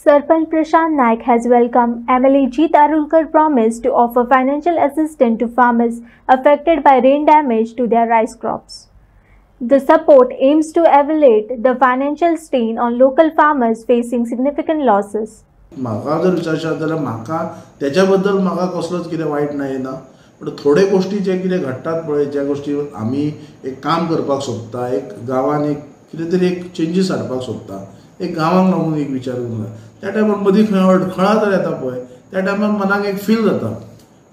Sarpanch Prashant Naik has welcomed MLA Jeet Arulkar promise to offer financial assistance to farmers affected by rain damage to their rice crops. The support aims to alleviate the financial strain on local farmers facing significant losses. म्हाका जर विचारशात जाल्यार म्हाका त्याच्या बद्दल म्हाका कसलोच कितें वायट ना येना, पण थोडे गोष्टी जे कितें घडटात पळय, ज्या गोष्टी आमी एक काम करपाक सोदता, एक गांवान एक कितें तरी एक चेंजीस हाडपाक सोदता, एक गांवांक लागून एक विचार करूंक जाय, त्या टायमार मदीं खंय अडखळा जर येता पळय, त्या टायमार मनाक एक फील जाता.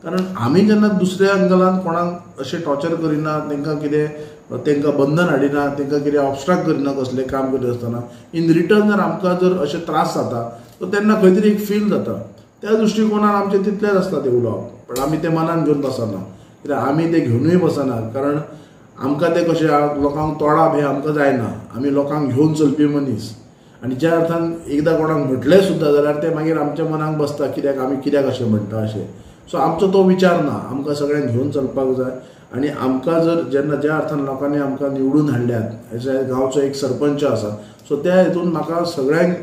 कारण आमी जेन्ना दुसऱ्या एंगलान कोणाक अशें टॉर्चर करिना, तांकां कितें तांकां बंधन हाडिना, तांकां कितें ऑब्स्ट्रक्ट करिना कसलें काम करीत आसतना, इन रिटर्न जर आमकां जर अशें त्रास जाता तो तेन्ना खंय तरी एक फील जाता. त्या दृश्टीकोनान आमचें तितलेंच आसता तें उलोवप, पण आमी तें मनान घेवन बसना, कित्याक आमी तें घेवनूय बसना. कारण आमकां तें कशें लोकांक तोडाप हें आमकां जायना. आमी लोकांक घेवन चलपी मनीस, आनी ज्या अर्थान एकदां कोणाक म्हटलें सुद्दां जाल्यार तें मागीर आमच्या मनाक बसता, कित्याक आमी कित्याक अशें म्हणटा अशें. सो आमचो तो विचार ना. आमकां सगळ्यांक घेवन चलपाक जाय. आनी आमकां जर जेन्ना ज्या अर्थान लोकांनी आमकां निवडून हाडल्यात, हेच्या गांवचो एक सरपंच आसा, सो त्या हेतून म्हाका सगळ्यांक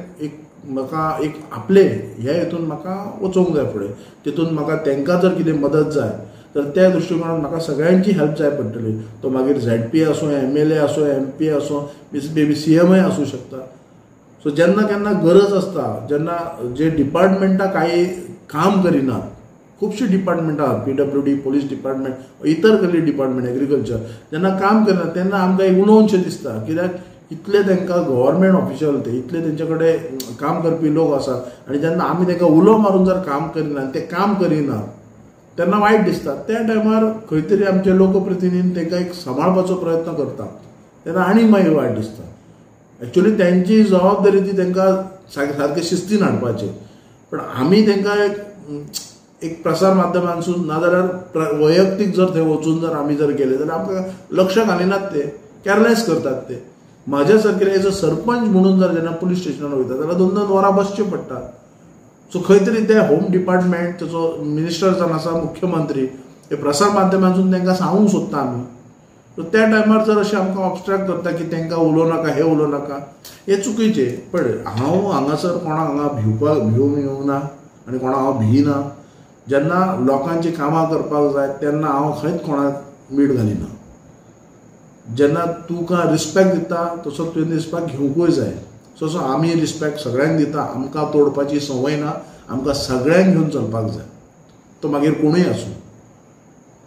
म्हाका एक आपले ह्या हेतून म्हाका वचोंक जाय फुडें. तितून म्हाका तांकां जर कितें मदत जाय तर त्या दृश्टीकोनान म्हाका सगळ्यांची हेल्प जाय पडटली. तो मागीर ZP आसूं, MLA आसूं, MP आसूं, मे CMय आसूं शकता. सो जेन्ना केन्ना गरज आसता, जेन्ना जे डिपार्टमेंटां काही काम करिनात, खुबशीं डिपार्टमेंटां आसात, PWD, पोलीस डिपार्टमेंट, इतर कसली डिपार्टमेंट, एग्रीकल्चर, जेन्ना काम करिनात तेन्ना आमकां एक उणोवचें दिसता. कित्याक इतले तांकां गव्हर्मेंट ऑफिशियल ते इतले तेंचे कडेन काम करपी लोक आसात, आनी जेन्ना आमी तांकां उलो मारून जर काम करिना, ते काम करिनात, तेन्ना वायट दिसता. त्या टायमार खंय तरी आमचे लोकप्रतिनिधी तांकां एक सांबाळपाचो प्रयत्न करता, तेन्ना आनीक मागीर वायट दिसता. एक्चुअली त्यांची जबाबदारी ती तांकां सारकें शिस्तीन हाडपाची, पण आमी तांकां एक प्रसार माध्यमांसून नाजाल्यार वैयक्तीक जर थंय वचून जर आमी जर गेले जाल्यार आमकां लक्ष घालिनात, ते केअरलेस करतात. ते म्हाज्या सारकेले एज अ सरपंच म्हणून जर जेन्ना पुलीस स्टेशनार वयता जाल्यार 2-2 वरां बसचें पडटा. सो खंय तरी ते होम डिपार्टमेंट, तेचो मिनिस्टर जावन आसा मुख्यमंत्री, हे प्रसार माध्यमांतून तांकां सांगूंक सोदता आमी. सो त्या टायमार जर अशें आमकां ऑब्स्ट्रॅक्ट करता की तांकां उलोव नाका, हें उलोव नाका, हें चुकीचें. पण हांव हांगासर कोणाक हांगा भिवूंक येवना आनी कोणाक हांव भियना. जेन्ना लोकांची कामां करपाक जाय तेन्ना हांव खंयच कोणाक मीठ घालिना. जेन्ना तुका रिस्पेक्ट दिता तसो तुवें रिस्पेक्ट घेवंकूय जाय. सो आमी रिस्पेक्ट सगळ्यांक दिता. आमकां तोडपाची संवय ना, आमकां सगळ्यांक घेवन चलपाक जाय, तो मागीर कोणूय आसूं.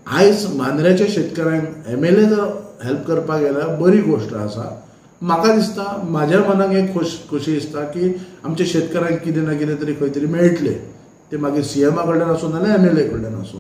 आयज मांद्र्याच्या शेतकऱ्यांक MLA जर हेल्प करपाक गेल्यार बरी गोश्ट आसा. म्हाका दिसता, म्हाज्या मनाक एक खोशी दिसता की आमच्या शेतकऱ्यांक कितें ना कितें तरी खंय तरी मेळटलें. ते मागीर CM कडल्यान आसूं नाल्यार MLA कडल्यान आसूं.